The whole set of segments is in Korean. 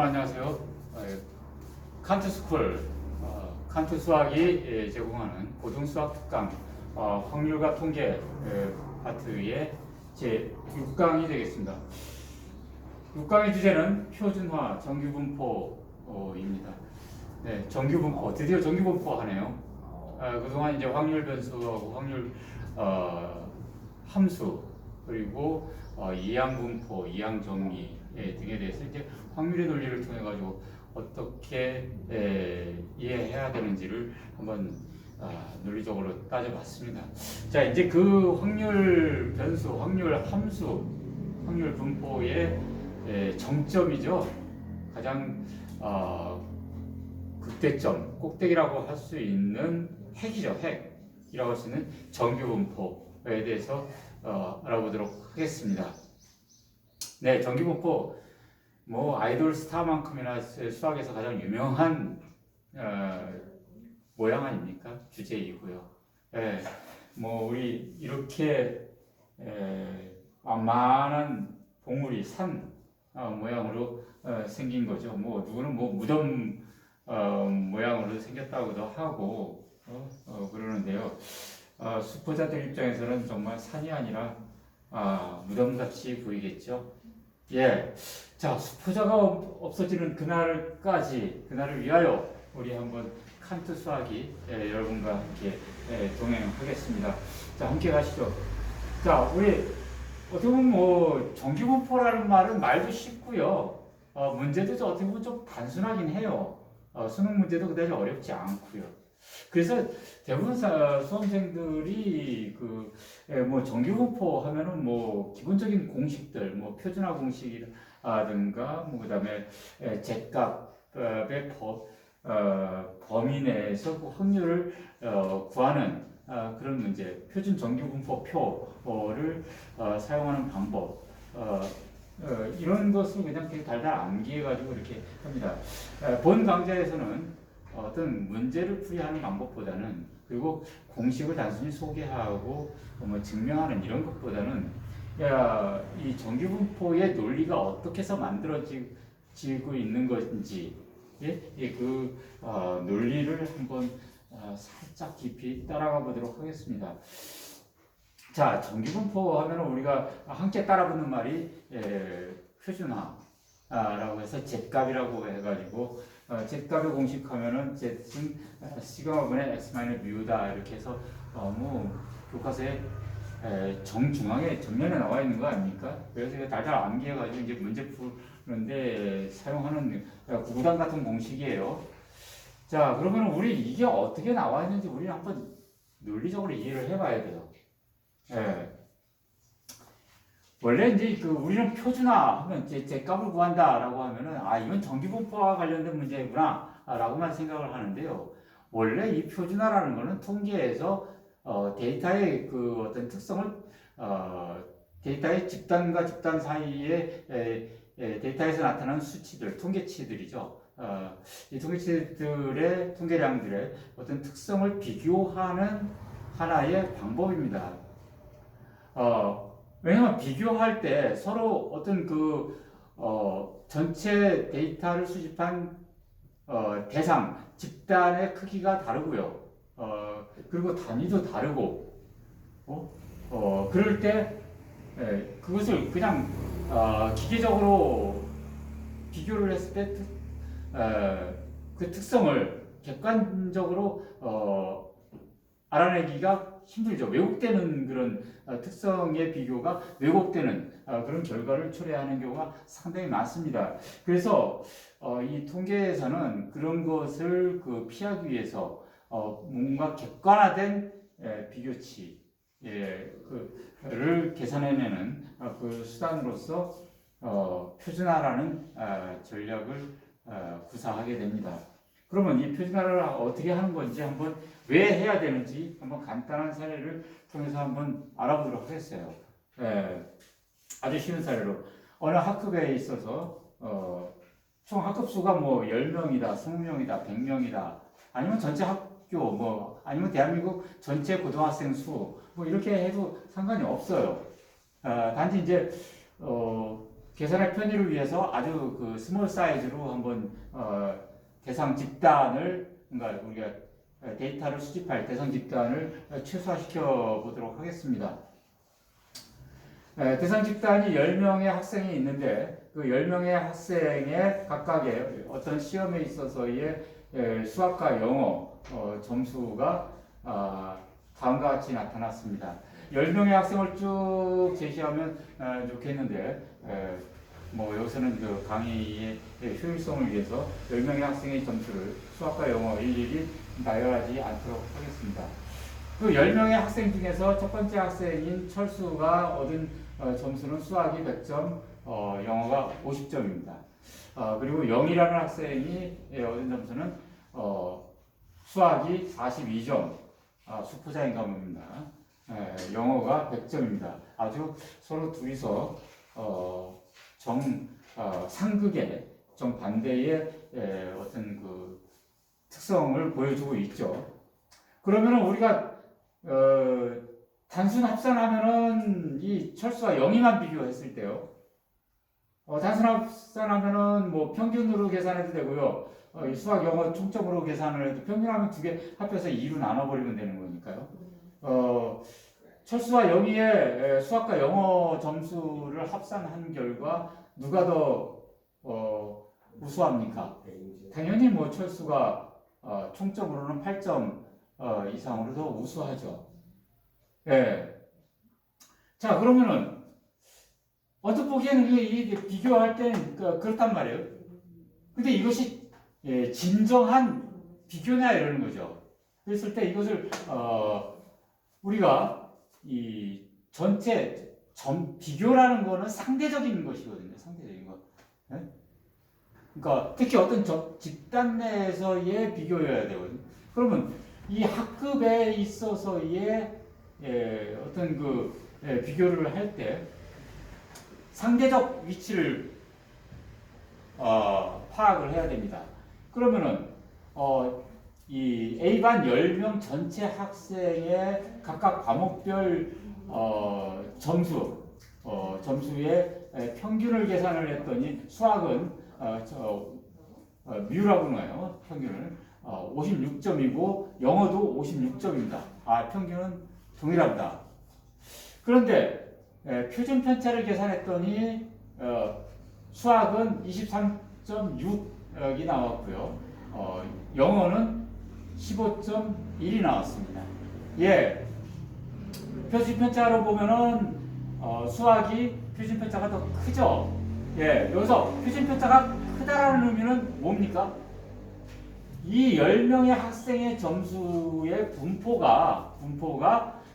여러분 안녕하세요. 칸트스쿨 칸트 수학이 제공하는 고등수학 특강 확률과 통계 파트의 제 6강이 되겠습니다. 6강의 주제는 표준화 정규분포입니다. 네, 정규분포 드디어 정규분포 하네요. 그동안 이제 확률 변수하고 확률 함수 그리고 이항분포, 이항정리 등에 대해서 이제 확률의 논리를 통해 가지고 어떻게 이해해야 되는지를 한번 논리적으로 따져봤습니다. 자, 이제 그 확률 변수, 확률 함수, 확률 분포의 정점이죠. 가장 극대점, 꼭대기라고 할 수 있는 핵이죠. 핵이라고 할 수 있는 정규분포에 대해서 알아보도록 하겠습니다. 네, 정규분포 뭐 아이돌 스타만큼이나 수학에서 가장 유명한 모양 아닙니까? 주제이고요. 뭐 우리 이렇게 만만한 봉우리 산 모양으로 생긴 거죠. 뭐 누구는 뭐 무덤 모양으로 생겼다고도 하고 그러는데요. 수포자들 입장에서는 정말 산이 아니라 무덤같이 보이겠죠. 예, 자, 수포자가 없어지는 그날을 위하여 우리 한번 칸트 수학이 여러분과 함께 동행하겠습니다. 자, 함께 가시죠. 자, 우리 어떻게 보면 뭐 정규분포라는 말은 말도 쉽고요. 문제도 어떻게 보면 좀 단순하긴 해요. 수능 문제도 그다지 어렵지 않고요. 그래서 대부분 수험생들이 뭐 정규분포 하면은 뭐 기본적인 공식들, 뭐 표준화 공식이라든가 뭐 그다음에 Z값의 범위 내에서 그 확률을 구하는 그런 문제, 표준 정규분포표를 사용하는 방법. 이런 것을 그냥 달달 암기해가지고 이렇게 합니다. 본 강좌에서는 어떤 문제를 풀이하는 방법보다는 그리고 공식을 단순히 소개하고 뭐 증명하는 이런 것보다는 이 정규분포의 논리가 어떻게 해서 만들어지고 있는 것인지 그 논리를 한번 살짝 깊이 따라가 보도록 하겠습니다. 자, 정규분포 하면 우리가 함께 따라붙는 말이 표준화라고 해서 Z값이라고 해가지고 Z값의 공식 하면은 Z는 시그마분의 X 마이너스 뮤다 이렇게 해서 뭐 교과서에 정중앙에 정면에 나와 있는 거 아닙니까? 그래서 이거 달달 암기해가지고 이제 문제 푸는데 사용하는 구구단 같은 공식이에요. 자, 그러면 우리 이게 어떻게 나와 있는지 우리는 한번 논리적으로 이해를 해봐야 돼요. 원래 이제 우리는 표준화 하면 제 값을 구한다라고 하면은 이건 정규분포와 관련된 문제구나라고만 생각을 하는데요. 원래 이 표준화라는 거는 통계에서 데이터의 그 어떤 특성을 데이터의 집단과 집단 사이에 데이터에서 나타나는 수치들, 통계치들이죠. 이 통계치들의 통계량들의 어떤 특성을 비교하는 하나의 방법입니다. 왜냐면 비교할 때 서로 어떤 전체 데이터를 수집한 대상, 집단의 크기가 다르고요. 그리고 단위도 다르고, 그럴 때 그것을 그냥 기계적으로 비교를 했을 때 그 특성을 객관적으로 알아내기가 힘들죠. 왜곡되는 그런 특성의 비교가 왜곡되는 그런 결과를 초래하는 경우가 상당히 많습니다. 그래서 이 통계에서는 그런 것을 피하기 위해서 뭔가 객관화된 비교치를 계산해내는 그 수단으로서 표준화라는 전략을 구사하게 됩니다. 그러면 이 표준화를 어떻게 하는 건지 한번 왜 해야 되는지 한번 간단한 사례를 통해서 한번 알아보도록 하겠어요. 아주 쉬운 사례로 어느 학급에 있어서 총 학급 수가 뭐 10명이다, 20명이다, 100명이다 아니면 전체 학교 뭐 아니면 대한민국 전체 고등학생 수 뭐 이렇게 해도 상관이 없어요. 단지 이제 계산의 편의를 위해서 아주 그 스몰 사이즈로 한번 대상 집단을, 그러니까 우리가 데이터를 수집할 대상 집단을 최소화시켜 보도록 하겠습니다. 대상 집단이 10명의 학생이 있는데 그 10명의 학생의 각각의 어떤 시험에 있어서의 수학과 영어 점수가 다음과 같이 나타났습니다. 10명의 학생을 쭉 제시하면 좋겠는데 뭐 여기서는 그 강의의 효율성을 위해서 10명의 학생의 점수를 수학과 영어 일일이 나열하지 않도록 하겠습니다. 그 10명의 학생 중에서 첫 번째 학생인 철수가 얻은 점수는 수학이 100점, 영어가 50점입니다. 그리고 영이라는 학생이 얻은 점수는 수학이 42점, 수포자인 과목입니다. 영어가 100점입니다. 아주 서로 둘이서 상극의 정반대의 어떤 그 특성을 보여주고 있죠. 그러면 우리가 단순 합산하면은 이 철수와 영이만 비교했을 때요. 단순 합산하면은 뭐 평균으로 계산해도 되고요. 수학, 영어 총점으로 계산을 해도 평균하면 두 개 합해서 2로 나눠버리면 되는 거니까요. 철수와 영희의 수학과 영어 점수를 합산한 결과 누가 더 우수합니까? 당연히 뭐 철수가 총점으로는 8점 이상으로 더 우수하죠. 예. 자, 그러면은 어떻게 보기에는 이게 비교할 때는 그렇단 말이에요. 근데 이것이 진정한 비교냐 이러는 거죠. 그랬을 때 이것을 우리가 이 전체 비교라는 거는 상대적인 것이거든요. 상대적인 것. 네? 그러니까 특히 어떤 집단 내에서의 비교여야 되거든요. 그러면 이 학급에 있어서의 어떤 그 비교를 할 때 상대적 위치를 파악을 해야 됩니다. 그러면은 이 A반 10명 전체 학생의 각각 과목별 점수의 평균을 계산을 했더니 수학은 뮤라고 나요. 평균을 56점이고 영어도 56점입니다. 평균은 동일합니다. 그런데 표준 편차를 계산했더니 수학은 23.6이 나왔고요. 영어는 15.1이 나왔습니다. 예, 표준 편차로 보면은 수학이 표준 편차가 더 크죠. 예, 여기서 표준 편차가 크다라는 의미는 뭡니까? 이 10명의 학생의 점수의 분포가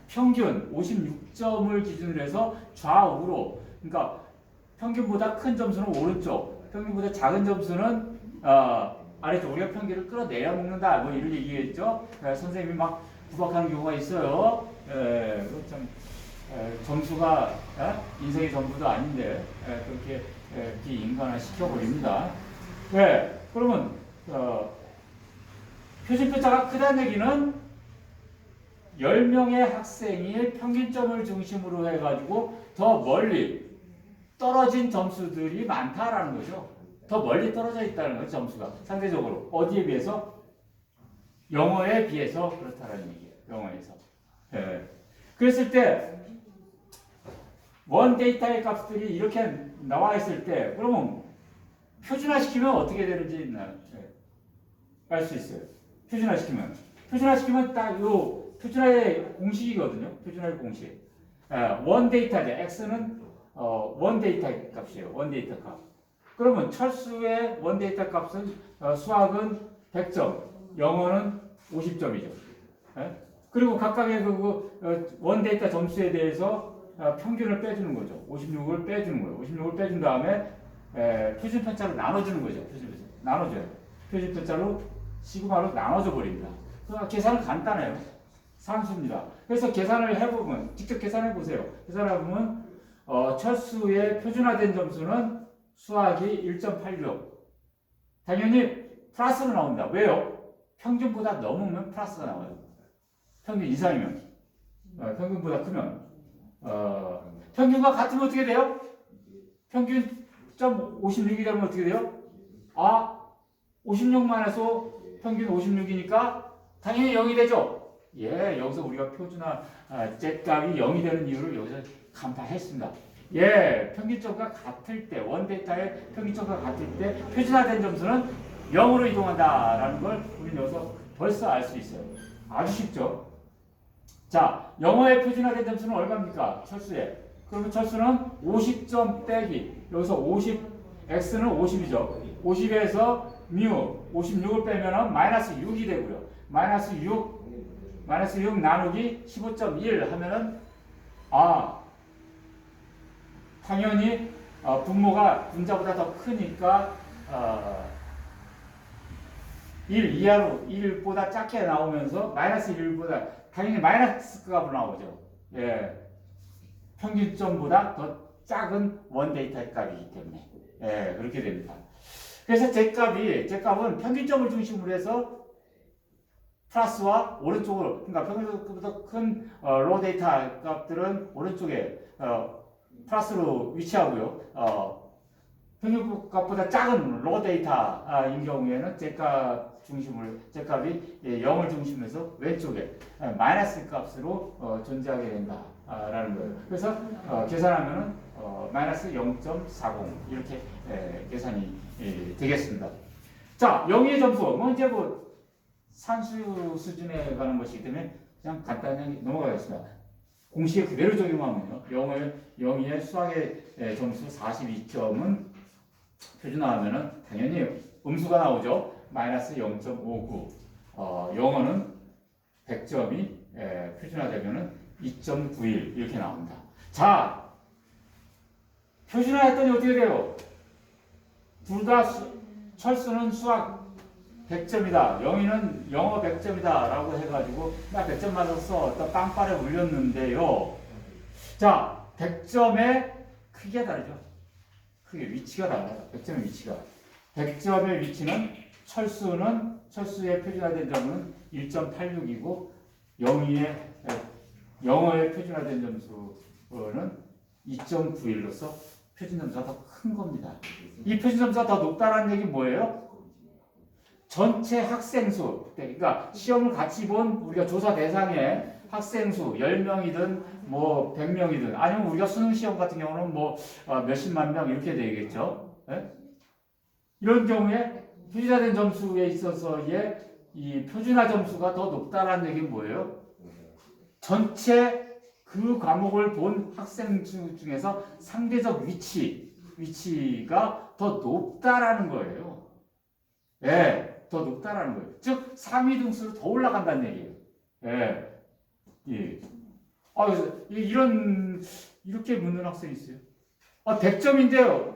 평균 56점을 기준으로 해서 좌우로, 그러니까 평균보다 큰 점수는 오른쪽, 평균보다 작은 점수는 아래쪽. 우리가 평균을 끌어내려 먹는다, 뭐 이런 얘기겠죠. 선생님이 막 구박하는 경우가 있어요. 참 점수가 인생의 전부도 아닌데 그렇게 비인간화 시켜버립니다. 그러면 표준 편차가 크다는 얘기는 10명의 학생이 평균점을 중심으로 해가지고 더 멀리 떨어진 점수들이 많다라는 거죠. 더 멀리 떨어져 있다는 거죠, 점수가. 상대적으로. 어디에 비해서? 영어에 비해서 그렇다는 얘기예요. 영어에서. 그랬을 때, 원 데이터의 값들이 이렇게 나와 있을 때, 그러면 표준화시키면 어떻게 되는지 알 수 있어요. 표준화시키면 딱 요 표준화의 공식이거든요. 표준화의 공식. 원 데이터죠. x는 원 데이터 값이에요. 원 데이터 값. 그러면 철수의 원 데이터 값은 수학은 100점, 영어는 50점이죠. 그리고 각각의 원 데이터 점수에 대해서 평균을 빼주는 거죠. 56을 빼주는 거예요. 56을 빼준 다음에 표준 편차로 나눠주는 거죠. 나눠줘요. 표준 편차로 시그마로 나눠줘 버립니다. 계산은 간단해요. 산수입니다. 그래서 계산을 해보면, 직접 계산해 보세요. 계산해 보면 철수의 표준화된 점수는 수학이 1.86. 당연히 플러스로 나옵니다. 왜요? 평균보다 넘으면 플러스가 나와요. 평균 이상이면. 평균보다 크면. 평균과 같으면 어떻게 돼요? 평균 50.56이 되면 어떻게 돼요? 56만에서 평균 56이니까 당연히 0이 되죠. 예, 여기서 우리가 표준화 Z값이 0이 되는 이유를 여기서 간파했습니다. 예, 평균점과 같을 때, 원데이터의 평균점과 같을 때 표준화된 점수는 0으로 이동한다라는 걸 우리는 여기서 벌써 알 수 있어요. 아주 쉽죠? 자, 영어의 표준화된 점수는 얼마입니까? 철수에. 그러면 철수는 50점 빼기. 여기서 50, x는 50이죠. 50에서 mu, 56을 빼면은 마이너스 6이 되고요. 마이너스 6 나누기 15.1 하면은, 당연히, 분모가 분자보다 더 크니까, 1 이하로 1보다 작게 나오면서 마이너스 1보다 당연히 마이너스 값으로 나오죠. 예. 평균점보다 더 작은 원데이터 값이기 때문에. 예, 그렇게 됩니다. 그래서 Z값은 평균점을 중심으로 해서 플러스와 오른쪽으로, 그러니까 평균점보다 큰 로우 데이터 값들은 오른쪽에 플러스로 위치하고요. 평균값보다 작은 로우 데이터인 경우에는 Z값이 0을 중심으로 해서 왼쪽에 마이너스 값으로 존재하게 된다라는 거예요. 그래서 계산하면은 마이너스 0.40 이렇게 계산이 되겠습니다. 자, 영의 점수, 이제 산수 수준에 가는 것이기 때문에 그냥 간단히 넘어가겠습니다. 공식에 그대로 적용하면요, 영의 수학의 점수 42점은 표준화하면은 당연히 음수가 나오죠. 마이너스 0.59. 영어는 100점이 표준화되면은 2.91 이렇게 나옵니다. 자, 표준화했더니 어떻게 돼요? 둘 다 철수는 수학 100점이다. 영희는 영어 100점이다. 라고 해가지고 나 100점 맞았어. 또 빵빠레 울렸는데요. 자, 100점의 크기가 다르죠. 크게 위치가 달라요. 100점의 위치가. 100점의 위치는 철수의 표준화된 점은 1.86이고 영어의 표준화된 점수는 2.91로서 표준 점수가 더 큰 겁니다. 이 표준 점수가 더 높다는 얘기는 뭐예요? 전체 학생 수, 그러니까 시험을 같이 본 우리가 조사 대상의 학생 수 10명이든 100명이든 아니면 우리가 수능 시험 같은 경우는 몇십만 명 이렇게 되겠죠. 네? 이런 경우에 표준화된 점수에 있어서의 이 표준화 점수가 더 높다라는 얘기는 뭐예요? 전체 그 과목을 본 학생 중에서 상대적 위치가 더 높다라는 거예요. 예, 더 높다라는 거예요. 즉 상위 등수로 더 올라간다는 얘기예요. 예, 예. 이렇게 묻는 학생이 있어요. 100점인데요.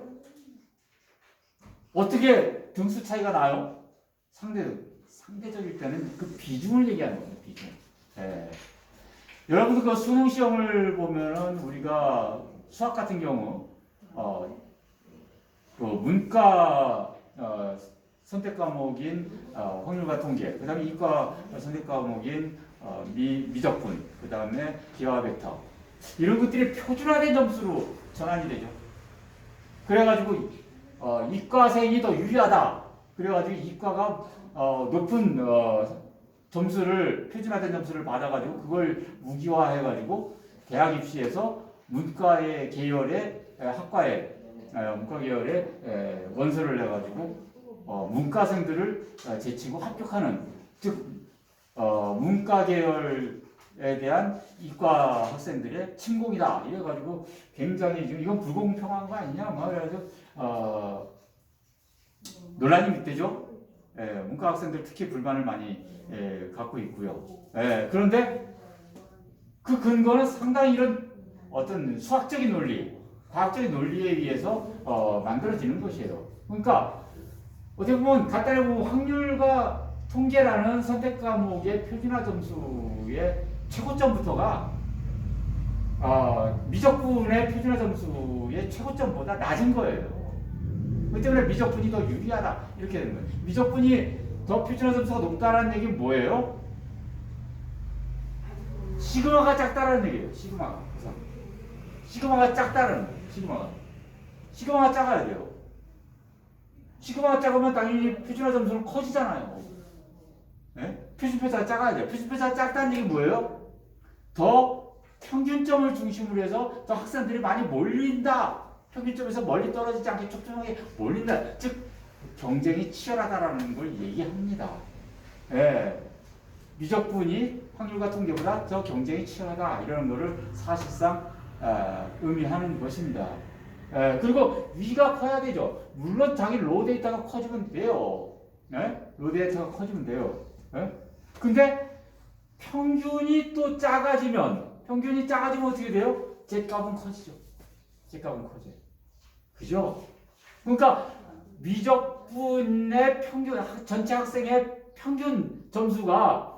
어떻게 등수 차이가 나요? 상대적일 때는 그 비중을 얘기하는 거예요. 비중. 예. 여러분들 그 수능 시험을 보면은 우리가 수학 같은 경우 그 문과 선택 과목인 확률과 통계, 그 다음에 이과 선택 과목인 미적분, 그 다음에 기하 벡터 이런 것들이 표준화된 점수로 전환이 되죠. 그래가지고 이과생이 더 유리하다. 그래가지고 이과가 높은 점수를 표준화된 점수를 받아가지고 그걸 무기화해가지고 대학 입시에서 문과의 계열의 학과에 문과 계열의 원서를 내가지고 문과생들을 제치고 합격하는, 즉 문과 계열에 대한 이과 학생들의 침공이다 이래가지고 굉장히 지금 이건 불공평한 거 아니냐 그래가지고 논란이 있대죠. 문과 학생들 특히 불만을 많이 갖고 있고요. 그런데 그 근거는 상당히 이런 어떤 수학적인 논리, 과학적인 논리에 의해서 만들어지는 것이에요. 그러니까 어떻게 보면 간단히 보면 확률과 통계라는 선택 과목의 표준화 점수의 최고점부터가 미적분의 표준화 점수의 최고점보다 낮은 거예요. 그 때문에 미적분이 더 유리하다 이렇게 되는 거예요. 미적분이 더 표준화 점수가 높다라는 얘기는 뭐예요? 시그마가 작다라는 얘기예요. 시그마가 작다라는 거예요. 시그마가 작아야 돼요. 시그마가 작으면 당연히 표준화 점수는 커지잖아요. 네? 표준편차가 작아야 돼요. 표준편차가 작다는 얘기 뭐예요? 더 평균점을 중심으로 해서 더 학생들이 많이 몰린다. 평균점에서 멀리 떨어지지 않게 촘촘하게 몰린다. 즉 경쟁이 치열하다라는 걸 얘기합니다. 예. 미적분이 확률과 통계보다 더 경쟁이 치열하다 이런 거를 사실상 의미하는 것입니다. 그리고 위가 커야 되죠. 물론 자기 로 데이터가 커지면 돼요. 로 데이터가 커지면 돼요. 근데 평균이 또 작아지면 어떻게 돼요? Z값은 커지죠. Z값은 커져요. 그죠? 그러니까 미적분의 평균, 전체 학생의 평균 점수가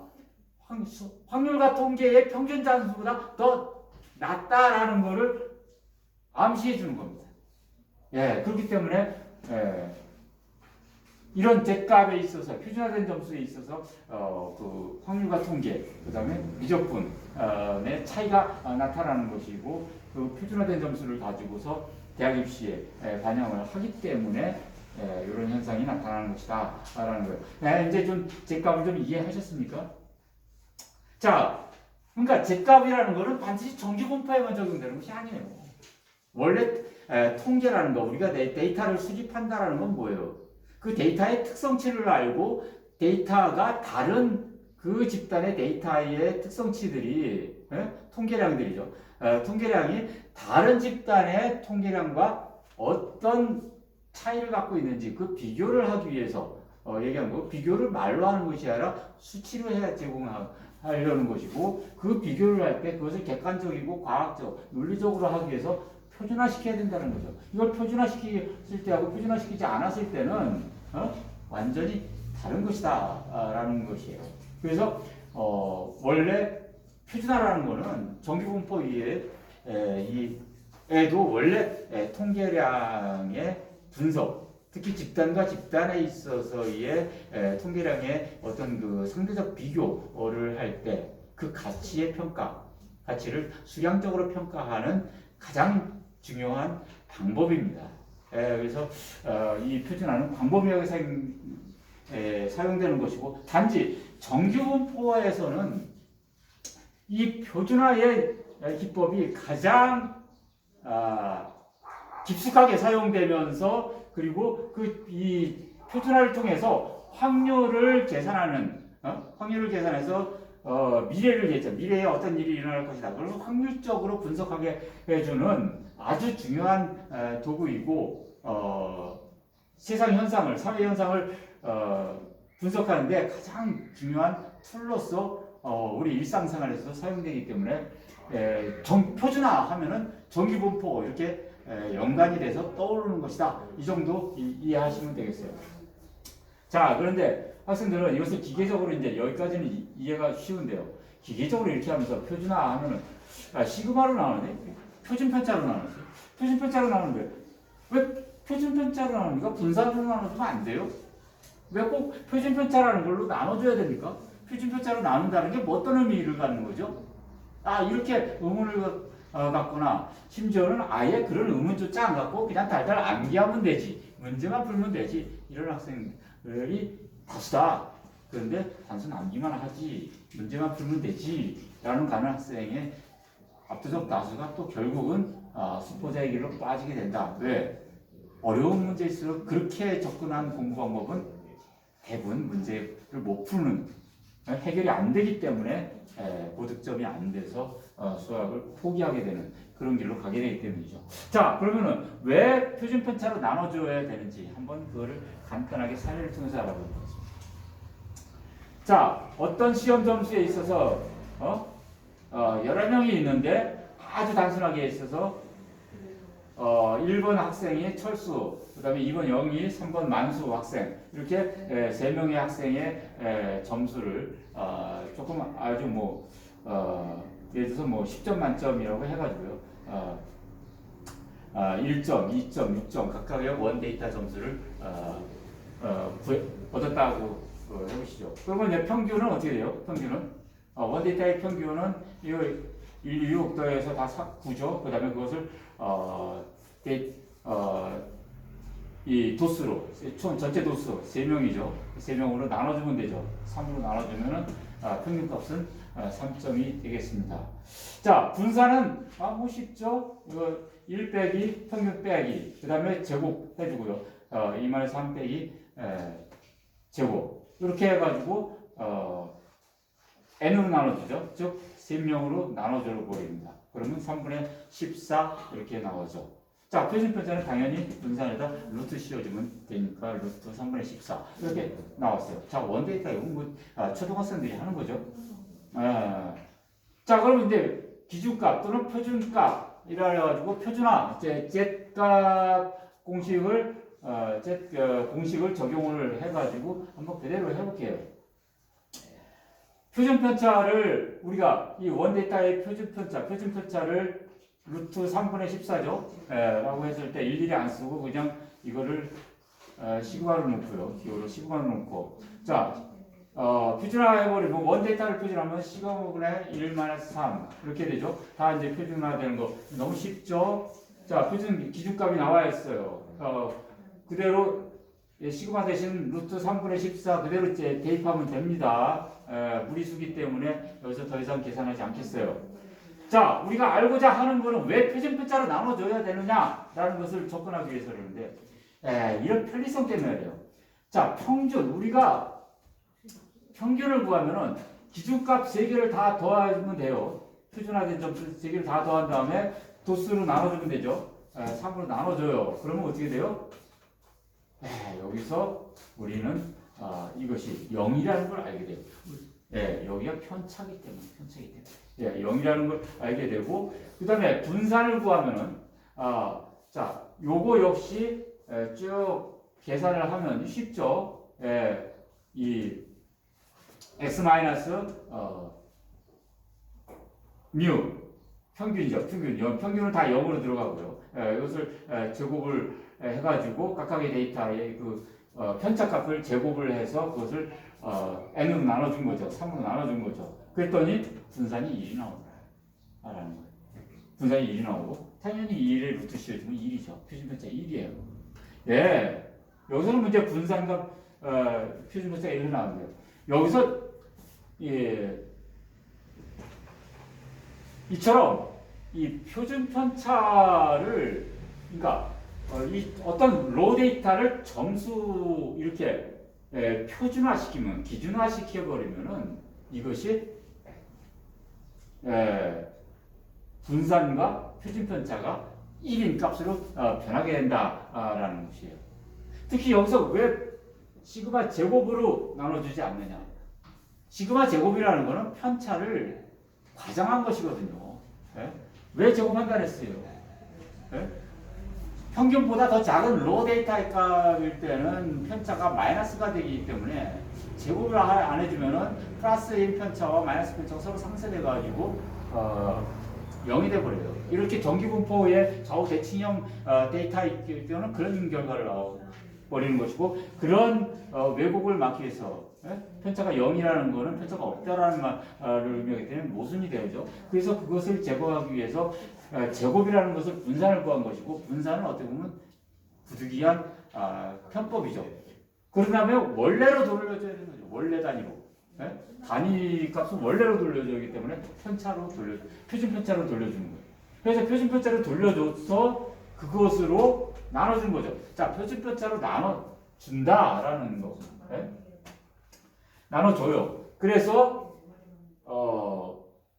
확률과 통계의 평균 점수보다 더 낮다라는 것을 암시해 주는 겁니다. 예, 그렇기 때문에 이런 Z값에 있어서 표준화된 점수에 있어서 그 확률과 통계, 그다음에 미적분의 차이가 나타나는 것이고 그 표준화된 점수를 가지고서 대학 입시에 반영을 하기 때문에 이런 현상이 나타나는 것이다라는 거예요. 이제 좀 Z값을 좀 이해하셨습니까? 자, 그러니까 Z값이라는 거는 반드시 정규분포에만 적용되는 것이 아니에요. 원래 통계라는 거, 우리가 데이터를 수집한다라는 건 뭐예요? 그 데이터의 특성치를 알고 데이터가 다른 그 집단의 데이터의 특성치들이 통계량들이죠. 통계량이 다른 집단의 통계량과 어떤 차이를 갖고 있는지 그 비교를 하기 위해서 얘기한 거, 비교를 말로 하는 것이 아니라 수치로 해야 제공하려는 것이고 그 비교를 할 때 그것을 객관적이고 과학적, 논리적으로 하기 위해서 표준화시켜야 된다는 거죠. 이걸 표준화시켰을 때하고 표준화시키지 않았을 때는 완전히 다른 것이다 라는 것이에요. 그래서 원래 표준화라는 거는 정규분포 위에 에도 원래 통계량의 분석, 특히 집단과 집단에 있어서의 통계량의 어떤 그 상대적 비교를 할 때 그 가치의 평가, 가치를 수량적으로 평가하는 가장 중요한 방법입니다. 그래서 이 표준화는 광범위하게 사용되는 것이고 단지 정규분포에서는 이 표준화의 기법이 가장 깊숙하게 사용되면서 그리고 이 표준화를 통해서 확률을 계산해서 미래를 예측, 미래에 어떤 일이 일어날 것이다. 그걸 확률적으로 분석하게 해주는 아주 중요한 도구이고 세상 현상을, 사회 현상을 분석하는데 가장 중요한 툴로서 우리 일상생활에서 사용되기 때문에 표준화 하면은 정규분포 이렇게 연관이 돼서 떠오르는 것이다. 이 정도 이해하시면 되겠어요. 자, 그런데 학생들은 이것을 기계적으로 이제 여기까지는 이해가 쉬운데요. 기계적으로 이렇게 하면서 표준화 하면은 시그마로 나오네? 표준편차로 나오지? 표준편차로 나오는데 왜 표준편차로 나옵니까? 분산으로 나눠주면 안 돼요? 왜 꼭 표준편차라는 걸로 나눠줘야 됩니까? 표준편차로 나눈다는 게 뭐 어떤 의미를 갖는 거죠? 이렇게 의문을 갖거나 심지어는 아예 그런 의문조차 안 갖고 그냥 달달 암기하면 되지, 문제만 풀면 되지, 이런 학생들이 다수다. 그런데 단순 암기만 하지 문제만 풀면 되지 라는 가는 학생의 압도적 다수가 또 결국은 수포자의 길로 빠지게 된다. 왜? 어려운 문제일수록 그렇게 접근한 공부 방법은 대부분 문제를 못 푸는, 해결이 안 되기 때문에 고득점이 안 돼서 수학을 포기하게 되는 그런 길로 가게 되기 때문이죠. 자, 그러면은 왜 표준편차로 나눠줘야 되는지 한번 그거를 간단하게 사례를 통해서 알아보겠습니다. 자, 어떤 시험 점수에 있어서 여러 명이 있는데 아주 단순하게 있어서 1번 학생이 철수, 그 다음에 2번 영희, 3번 만수 학생 이렇게 3명의 학생의 점수를 조금 아주 예를 들어서 10점 만점이라고 해가지고요 1점, 2점, 6점 각각의 원데이터 점수를 얻었다고 해보시죠. 그러면 평균은 어떻게 돼요? 평균은 원데이터의 평균은 이거 1, 6 더해서 다 9죠. 그 다음에 그것을 이 도수로 총 전체 도수 3명이죠. 3명으로 나눠주면 되죠. 3으로 나눠주면은 평균값은 3점이 되겠습니다. 자, 분산은 뭐 쉽죠. 이거 1 빼기 평균 빼기 그 다음에 제곱 해주고요. 2-3 빼기 제곱 이렇게 해가지고 n으로 나눠주죠. 즉 3명으로 나눠줘 버립니다. 그러면 3분의 14 이렇게 나오죠. 자, 표준편차는 당연히 분산에다 루트 씌워주면 되니까 루트 3분의 14 이렇게 나왔어요. 자, 원데이터 이건 뭐 초등학생들이 하는 거죠. 자, 그럼 이제 기준값 또는 표준값 이래가지고 표준화 Z값 공식을 공식을 적용을 해가지고 한번 그대로 해볼게요. 표준편차를 우리가 이 원데이터의 표준편차를 루트 3분의 14죠. 라고 했을 때 일일이 안 쓰고 그냥 이거를 시그마로 놓고요. 기호로 시그마로 놓고. 자, 표준화 해버리면 원데이터를 표준하면 시그마분의 1-3 이렇게 되죠. 다 이제 표준화 되는 거 너무 쉽죠. 자, 기준값이 나와 있어요. 그대로 시그마 대신 루트 3분의 14 그대로 이제 대입하면 됩니다. 무리수기 때문에 여기서 더 이상 계산하지 않겠어요. 자, 우리가 알고자 하는 거는 왜 표준편차로 나눠줘야 되느냐라는 것을 접근하기 위해서 그러는데 이런 편리성 때문에 그래요. 자, 우리가 평균을 구하면은 기준값 3개를 다 더하면 돼요. 표준화된 점수 3개를 다 더한 다음에 도수로 나눠주면 되죠. 3으로 나눠줘요. 그러면 어떻게 돼요? 여기서 우리는 이것이 0이라는 걸 알게 돼요. 여기가 편차기 때문에. 0이라는 걸 알게 되고, 그 다음에 분산을 구하면은, 자, 요거 역시 쭉 계산을 하면 쉽죠. 이 x 뮤 평균이죠. 평균은 다 0으로 들어가고요. 이것을 제곱을 해가지고 각각의 데이터의 편차값을 제곱을 해서 그것을 n으로 나눠준 거죠. 3으로 나눠준 거죠. 그랬더니 분산이 1이 나온다라는 거예요. 분산이 1이 나오고 당연히 2를 루트 씌워주면 1이죠. 표준편차 1이에요. 여기서는 문제 분산과 표준편차가 1로 나오는데요. 여기서 이처럼 이 표준편차를 그러니까 이 어떤 로 데이터를 점수 이렇게 표준화시키면 기준화시켜버리면은 이것이 분산과 표준편차가 1인 값으로 변하게 된다라는 것이에요. 특히 여기서 왜 시그마 제곱으로 나눠주지 않느냐? 시그마 제곱이라는 것은 편차를 과장한 것이거든요. 왜 제곱한다 그랬어요? 평균보다 더 작은 로 데이터 값일 때는 편차가 마이너스가 되기 때문에 제곱을 안 해주면은 플러스인 편차와 마이너스 편차가 서로 상쇄돼가지고 0이 돼버려요. 이렇게 정기분포의 좌우 대칭형 데이터일 때는 그런 결과를 나와버리는 것이고, 그런 왜곡을 막기 위해서 편차가 0이라는 것은 편차가 없다라는 말을 의미하기 때문에 모순이 되죠. 그래서 그것을 제거하기 위해서 제곱이라는 것을 분산을 구한 것이고, 분산은 어떻게 보면 부득이한 편법이죠. 그러다면 원래로 돌려줘야 되는 거죠. 원래 단위로. 단위 값은 원래로 돌려줘야 하기 때문에 표준 편차로 돌려주는 거예요. 그래서 표준 편차로 돌려줘서 그것으로 나눠주는 거죠. 자, 표준 편차로 나눠준다라는 거. 나눠줘요. 그래서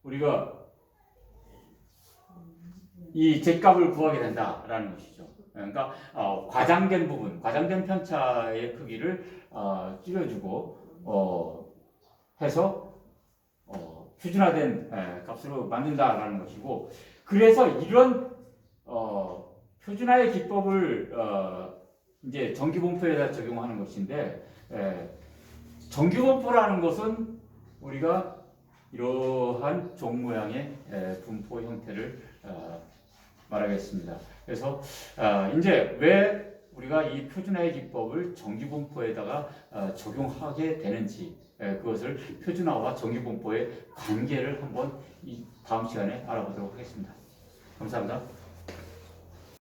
우리가 이 Z값을 구하게 된다라는 것이죠. 그러니까 과장된 부분, 과장된 편차의 크기를 줄여주고 해서 표준화된 값으로 만든다라는 것이고, 그래서 이런 표준화의 기법을 이제 정기분포에다 적용하는 것인데, 정기분포라는 것은 우리가 이러한 종 모양의 분포 형태를 말하겠습니다. 그래서 이제 왜 우리가 이 표준화의 기법을 정기분포에다가 적용하게 되는지, 그것을 표준화와 정기분포의 관계를 한번 이 다음 시간에 알아보도록 하겠습니다. 감사합니다.